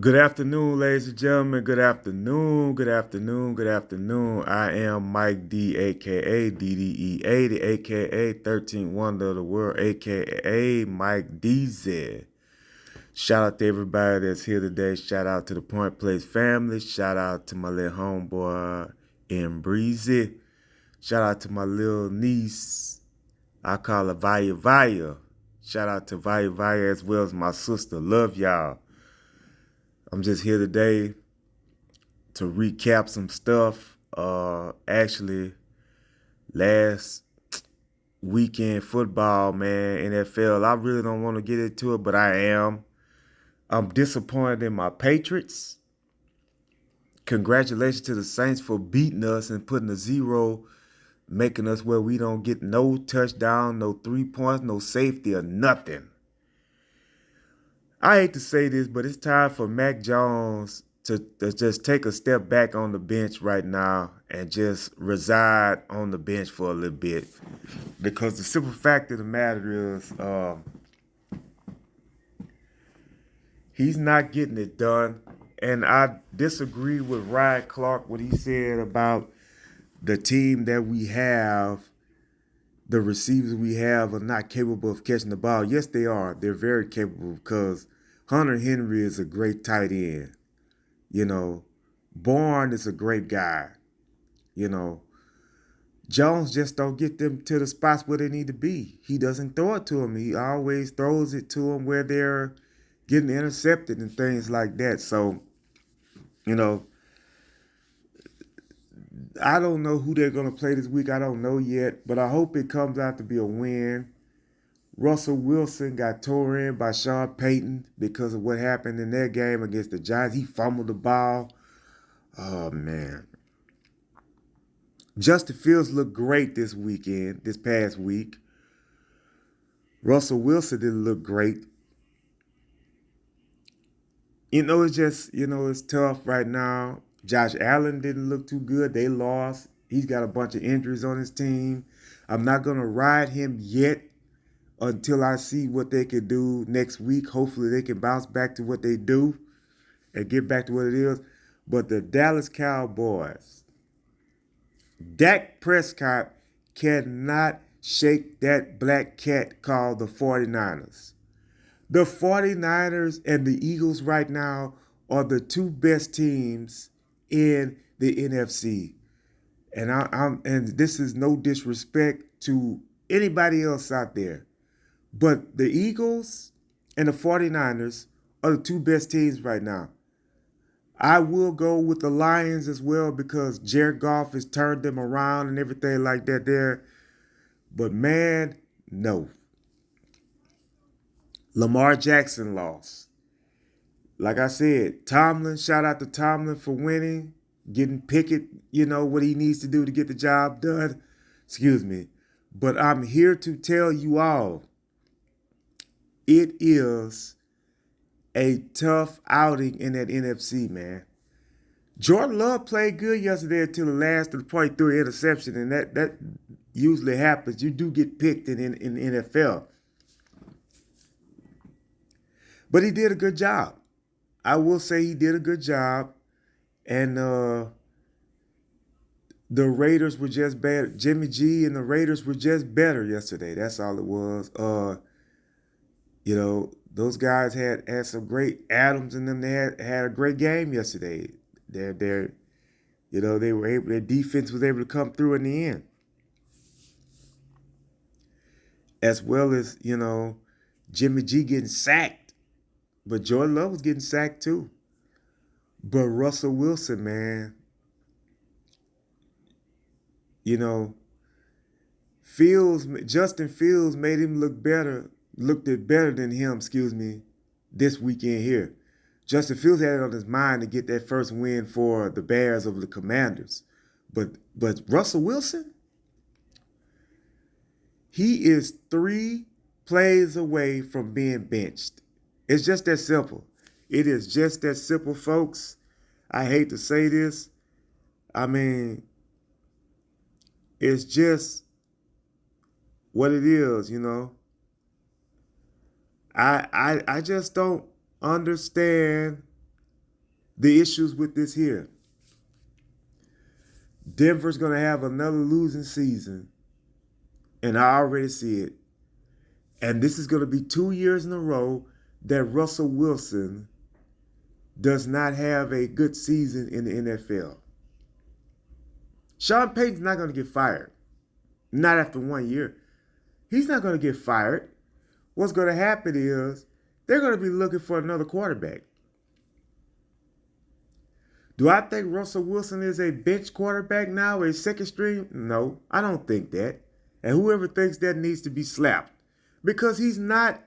Good afternoon, ladies and gentlemen. Good afternoon. Good afternoon. Good afternoon. I am Mike D, aka DDEA, the aka 13th Wonder of the World, aka Mike DZ. Shout out to everybody that's here today. Shout out to the Point Place family. Shout out to my little homeboy M Breezy. Shout out to my little niece. I call her Vaya Vaya. Shout out to Vaya Vaya as well as my sister. Love y'all. I'm just here today to recap some stuff. Actually, last weekend football, man, NFL. I really don't want to get into it, but I am. I'm disappointed in my Patriots. Congratulations to the Saints for beating us and putting a zero, making us where we don't get no touchdown, no 3 points, no safety, or nothing. I hate to say this, but it's time for Mac Jones to just take a step back on the bench right now and just reside on the bench for a little bit. Because the simple fact of the matter is, he's not getting it done. And I disagree with Ryan Clark, what he said about the team that we have, the receivers we have are not capable of catching the ball. Yes, they are. They're very capable because Hunter Henry is a great tight end. You know, Bourne is a great guy. You know, Jones just don't get them to the spots where they need to be. He doesn't throw it to them. He always throws it to them where they're getting intercepted and things like that. So, you know, I don't know who they're going to play this week. I don't know yet, but I hope it comes out to be a win. Russell Wilson got tore in by Sean Payton because of what happened in their game against the Giants. He fumbled the ball. Oh, man. Justin Fields looked great this past week. Russell Wilson didn't look great. It's just, it's tough right now. Josh Allen didn't look too good. They lost. He's got a bunch of injuries on his team. I'm not going to ride him yet until I see what they can do next week. Hopefully they can bounce back to what they do and get back to what it is. But the Dallas Cowboys, Dak Prescott cannot shake that black cat called the 49ers. The 49ers and the Eagles right now are the two best teams in the NFC. And this is no disrespect to anybody else out there. But the Eagles and the 49ers are the two best teams right now. I will go with the Lions as well because Jared Goff has turned them around and everything like that there. But man, no. Lamar Jackson lost. Like I said, Tomlin, shout out to Tomlin for winning, getting Pickett, what he needs to do to get the job done. Excuse me. But I'm here to tell you all, it is a tough outing in that NFC, man. Jordan Love played good yesterday until the last of the point through an interception, and that usually happens. You do get picked in the NFL. But he did a good job. I will say he did a good job. And the Raiders were just bad. Jimmy G and the Raiders were just better yesterday. That's all it was. Those guys had some great Adams in them. They had a great game yesterday. They were able. Their defense was able to come through in the end, as well as Jimmy G getting sacked, but Jordan Love was getting sacked too. But Russell Wilson, man, Justin Fields made him looked better than him, this weekend here. Justin Fields had it on his mind to get that first win for the Bears over the Commanders. But Russell Wilson, he is 3 plays away from being benched. It's just that simple. It is just that simple, folks. I hate to say this. I mean, it's just what it is, I just don't understand the issues with this here. Denver's going to have another losing season, and I already see it. And this is going to be 2 years in a row that Russell Wilson does not have a good season in the NFL. Sean Payton's not going to get fired. Not after 1 year. He's not going to get fired. What's going to happen is they're going to be looking for another quarterback. Do I think Russell Wilson is a bench quarterback now, a second string? No, I don't think that. And whoever thinks that needs to be slapped. Because he's not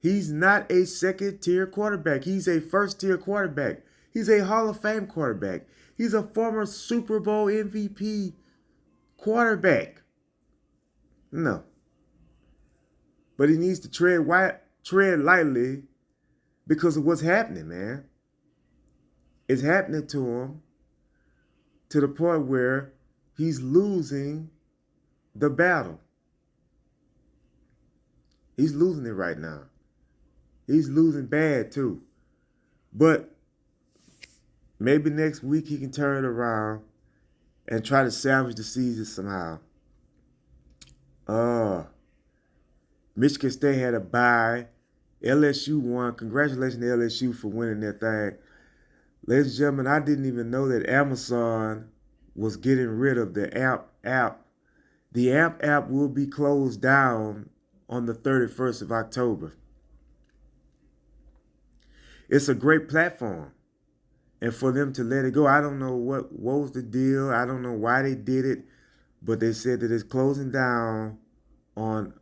a second-tier quarterback. He's a first-tier quarterback. He's a Hall of Fame quarterback. He's a former Super Bowl MVP quarterback. No. But he needs to tread lightly because of what's happening, man. It's happening to him to the point where he's losing the battle. He's losing it right now. He's losing bad too. But maybe next week he can turn it around and try to salvage the season somehow. Michigan State had a bye. LSU won. Congratulations to LSU for winning that thing. Ladies and gentlemen, I didn't even know that Amazon was getting rid of the AMP app. The AMP app will be closed down on the 31st of October. It's a great platform. And for them to let it go, I don't know what was the deal. I don't know why they did it. But they said that it's closing down on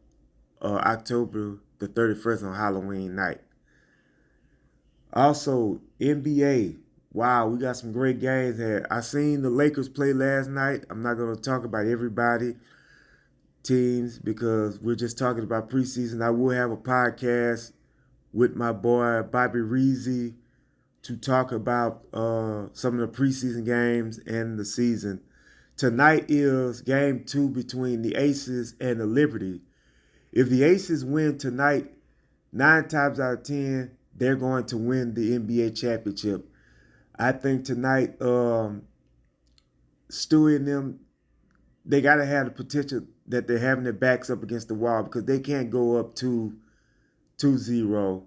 October the 31st on Halloween night. Also, NBA. Wow, we got some great games here. I seen the Lakers play last night. I'm not going to talk about everybody teams because we're just talking about preseason. I will have a podcast with my boy Bobby Reezy to talk about some of the preseason games and the season. Tonight is game 2 between the Aces and the Liberty. If the Aces win tonight, 9 times out of 10, they're going to win the NBA championship. I think tonight, Stewie and them, they got to have the potential that they're having their backs up against the wall because they can't go up 2-0.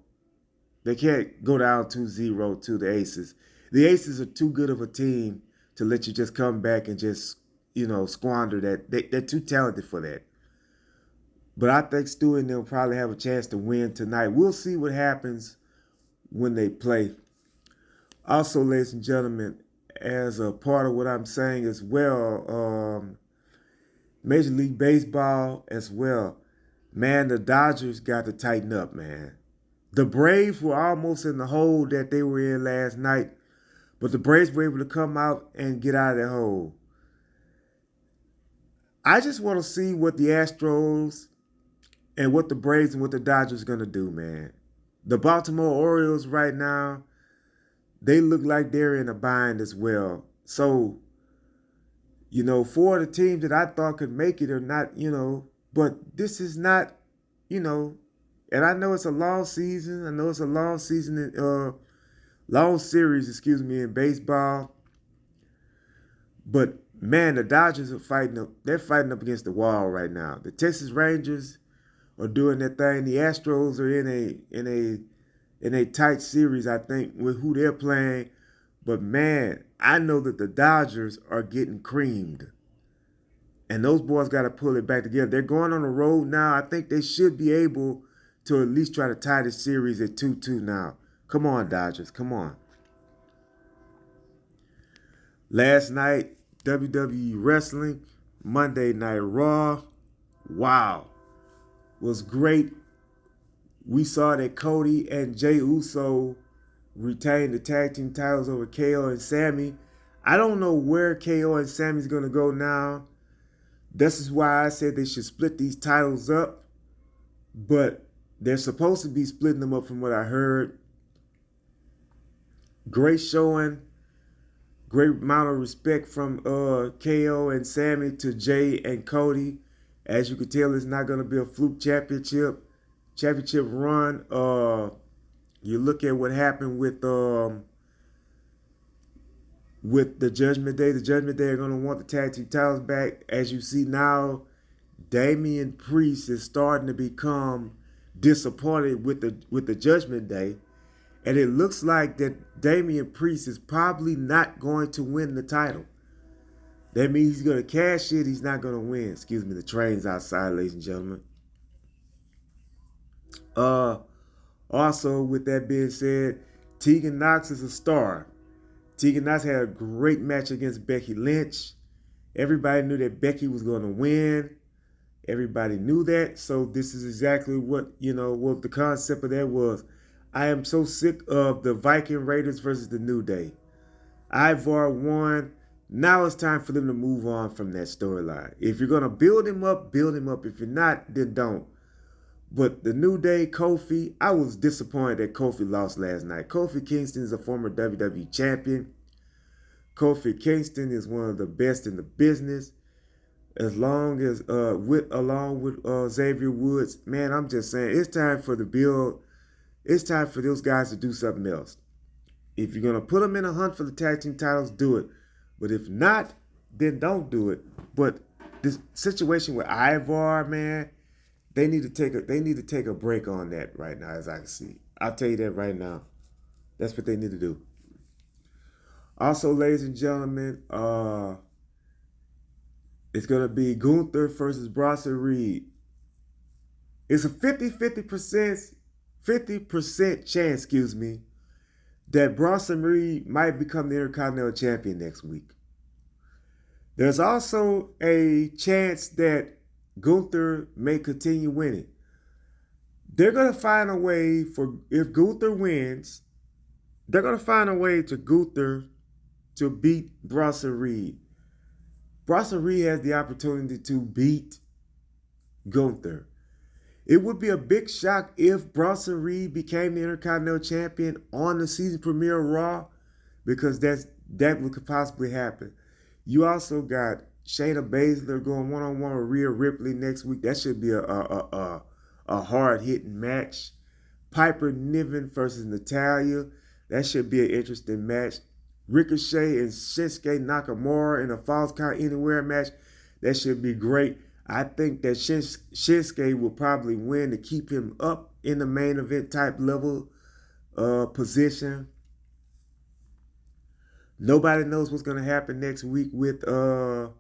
They can't go down 2-0 to the Aces. The Aces are too good of a team to let you just come back and just, squander that. They're too talented for that. But I think Stewie and them probably have a chance to win tonight. We'll see what happens when they play. Also, ladies and gentlemen, as a part of what I'm saying as well, Major League Baseball as well. Man, the Dodgers got to tighten up, man. The Braves were almost in the hole that they were in last night, but the Braves were able to come out and get out of that hole. I just want to see what the Astros and what the Braves and what the Dodgers are going to do, man. The Baltimore Orioles right now, they look like they're in a bind as well. So, 4 of the teams that I thought could make it are not, but this is not, and I know it's a long season. I know it's a long season, long series, in baseball. But, man, the Dodgers are they're fighting up against the wall right now. The Texas Rangers are doing their thing. The Astros are in a tight series, I think, with who they're playing. But, man, I know that the Dodgers are getting creamed. And those boys got to pull it back together. They're going on the road now. I think they should be able to at least try to tie the series at 2-2 now. Come on, Dodgers. Come on. Last night, WWE Wrestling, Monday Night Raw. Wow. Was great. We saw that Cody and Jey Uso retained the tag team titles over KO and Sammy. I don't know where KO and Sammy's going to go now. This is why I said they should split these titles up. But they're supposed to be splitting them up from what I heard. Great showing. Great amount of respect from KO and Sammy to Jay and Cody. As you can tell, it's not going to be a fluke championship run. You look at what happened with with the Judgment Day. The Judgment Day are going to want the tag team titles back. As you see now, Damian Priest is starting to become disappointed with the Judgment Day, and it looks like that Damian Priest is probably not going to win the title. That means he's going to cash it. He's not going to win. Excuse me. The train's outside, ladies and gentlemen. Also, with that being said, Tegan Knox is a star. Tegan Knox had a great match against Becky Lynch. Everybody knew that Becky was going to win. Everybody knew that. So this is exactly what the concept of that was. I am so sick of the Viking Raiders versus the New Day. Ivar won. Now it's time for them to move on from that storyline. If you're going to build him up, build him up. If you're not, then don't. But the New Day, Kofi, I was disappointed that Kofi lost last night. Kofi Kingston is a former WWE champion. Kofi Kingston is one of the best in the business. Along with Xavier Woods, man, I'm just saying it's time for the build. It's time for those guys to do something else. If you're gonna put them in a hunt for the tag team titles, do it. But if not, then don't do it. But this situation with Ivar, man, they need to take a break on that right now, as I can see. I'll tell you that right now. That's what they need to do. Also, ladies and gentlemen, it's going to be Gunther versus Bronson Reed. It's a 50% chance, that Bronson Reed might become the Intercontinental Champion next week. There's also a chance that Gunther may continue winning. They're going to find a way if Gunther wins, they're going to find a way to Gunther to beat Bronson Reed. Bronson Reed has the opportunity to beat Gunther. It would be a big shock if Bronson Reed became the Intercontinental Champion on the season premiere of Raw, because that could possibly happen. You also got Shayna Baszler going one-on-one with Rhea Ripley next week. That should be a hard-hitting match. Piper Niven versus Natalya. That should be an interesting match. Ricochet and Shinsuke Nakamura in a Falls Count Anywhere match. That should be great. I think that Shinsuke will probably win to keep him up in the main event type level position. Nobody knows what's going to happen next week with the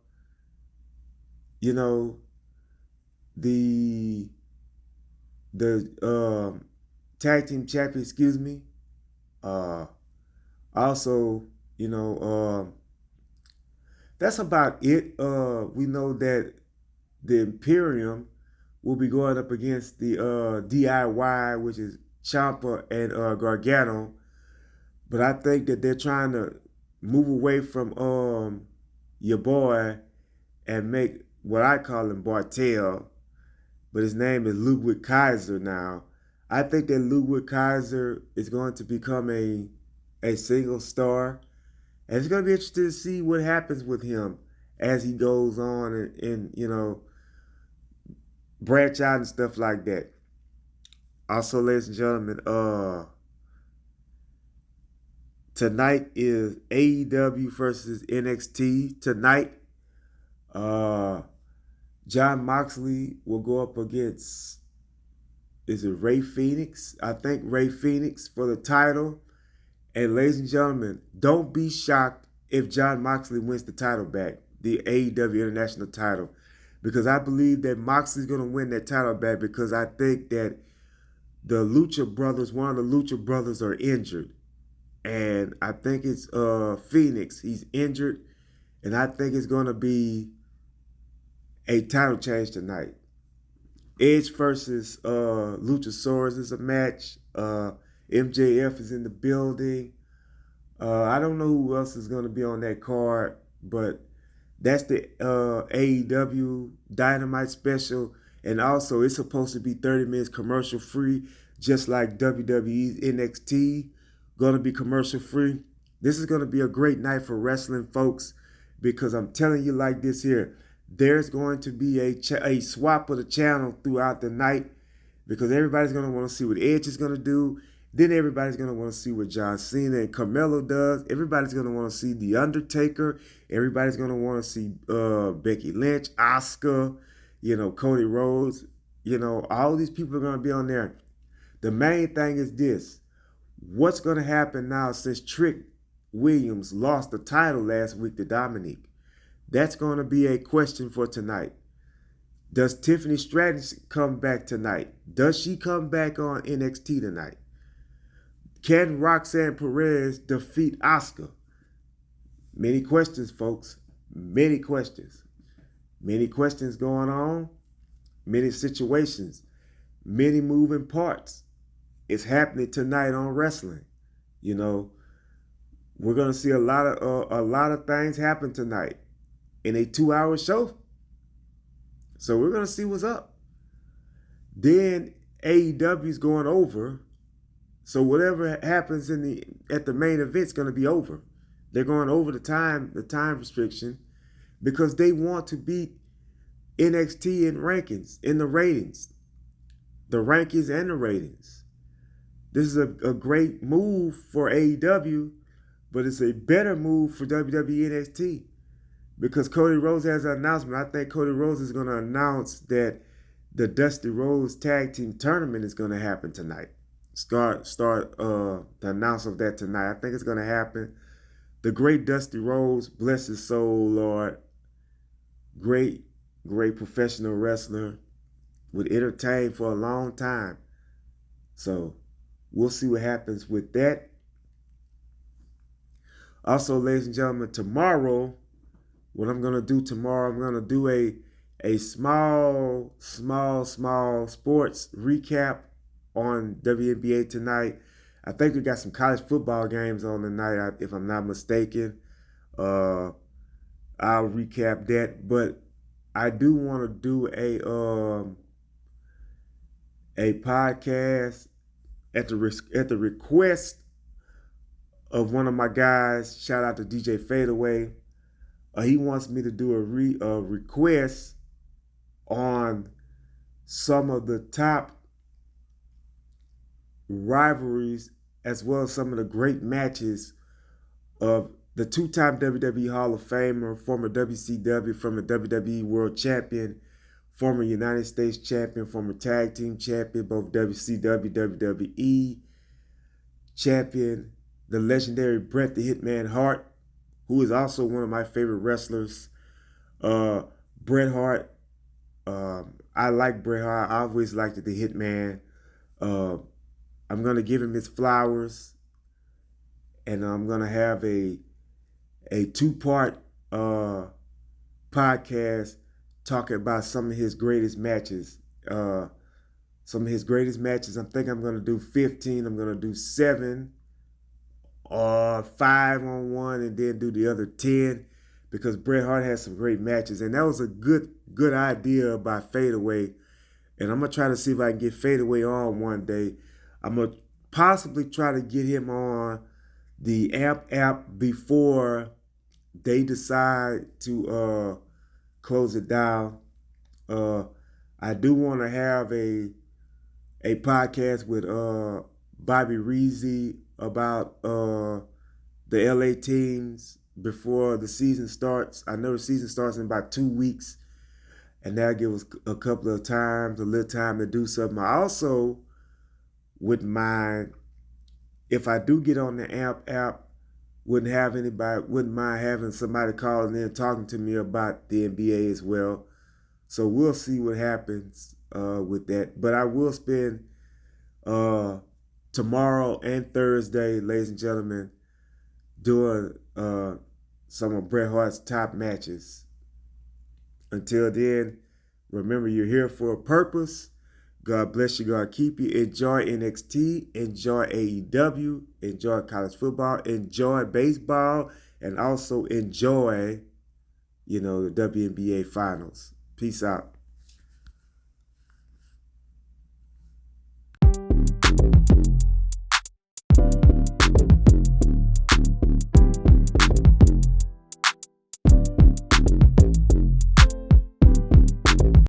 tag team champion, also, that's about it. We know that the Imperium will be going up against the DIY, which is Ciampa and Gargano. But I think that they're trying to move away from your boy and make what I call him Bartel, but his name is Ludwig Kaiser now. I think that Ludwig Kaiser is going to become a single star. And it's going to be interesting to see what happens with him as he goes on and branch out and stuff like that. Also, ladies and gentlemen, tonight is AEW versus NXT. Tonight, Jon Moxley will go up against, is it Ray Phoenix? I think Ray Phoenix for the title. And ladies and gentlemen, don't be shocked if Jon Moxley wins the title back, the AEW International title, because I believe that Moxley's going to win that title back, because I think that the Lucha Brothers, one of the Lucha Brothers are injured. And I think it's Phoenix. He's injured. And I think it's going to be a title change tonight. Edge versus Luchasaurus is a match. MJF is in the building. I don't know who else is going to be on that card, but that's the AEW Dynamite special. And also, it's supposed to be 30 minutes commercial free, just like WWE's NXT. Going to be commercial free. This is going to be a great night for wrestling, folks, because I'm telling you like this here. There's going to be a swap of the channel throughout the night, because everybody's going to want to see what Edge is going to do. Then everybody's going to want to see what John Cena and Carmelo does. Everybody's going to want to see The Undertaker. Everybody's going to want to see Becky Lynch, Asuka, Cody Rhodes. All these people are going to be on there. The main thing is this. What's going to happen now since Trick Williams lost the title last week to Dominique? That's going to be a question for tonight. Does Tiffany Stratton come back tonight? Does she come back on NXT tonight? Can Roxanne Perez defeat Asuka? Many questions, folks. Many questions. Many questions going on. Many situations. Many moving parts. It's happening tonight on wrestling. We're gonna see a lot of things happen tonight in a 2-hour show. So we're gonna see what's up. Then AEW's going over. So whatever happens at the main event's gonna be over. They're going over the time restriction, because they want to beat NXT in rankings, in the ratings. The rankings and the ratings. This is a great move for AEW, but it's a better move for WWE NXT, because Cody Rhodes has an announcement. I think Cody Rhodes is going to announce that the Dusty Rhodes Tag Team Tournament is going to happen tonight. Start the announce of that tonight. I think it's going to happen. The great Dusty Rhodes, bless his soul, Lord. Great professional wrestler. Would entertain for a long time. So we'll see what happens with that. Also, ladies and gentlemen, tomorrow, what I'm going to do tomorrow, I'm going to do a small sports recap on WNBA tonight. I think we got some college football games on tonight, if I'm not mistaken. I'll recap that. But I do want to do a podcast at the request of one of my guys. Shout out to DJ Fadeaway. He wants me to do a request on some of the top rivalries, as well as some of the great matches of the two-time WWE Hall of Famer, former WCW, former WWE World Champion, former United States Champion, former Tag Team Champion, both WCW, WWE Champion, the legendary Bret the Hitman Hart, who is also one of my favorite wrestlers. Bret Hart, I like Bret Hart. I always liked the Hitman. I'm going to give him his flowers, and I'm going to have a 2-part podcast talking about some of his greatest matches. I think I'm going to do 15. I'm going to do 7 or 5 on one, and then do the other 10, because Bret Hart has some great matches. And that was a good idea by Fadeaway. And I'm going to try to see if I can get Fadeaway on one day. I'm going to possibly try to get him on the app before they decide to close it down. I do want to have a podcast with Bobby Reezy about the LA teams before the season starts. I know the season starts in about 2 weeks, and that'll give us a little time to do something. I also wouldn't mind, if I do get on the app, wouldn't mind having somebody calling in talking to me about the NBA as well. So we'll see what happens with that. But I will spend tomorrow and Thursday, ladies and gentlemen, doing some of Bret Hart's top matches. Until then, remember, you're here for a purpose. God bless you. God keep you. Enjoy NXT. Enjoy AEW. Enjoy college football. Enjoy baseball. And also enjoy, the WNBA finals. Peace out.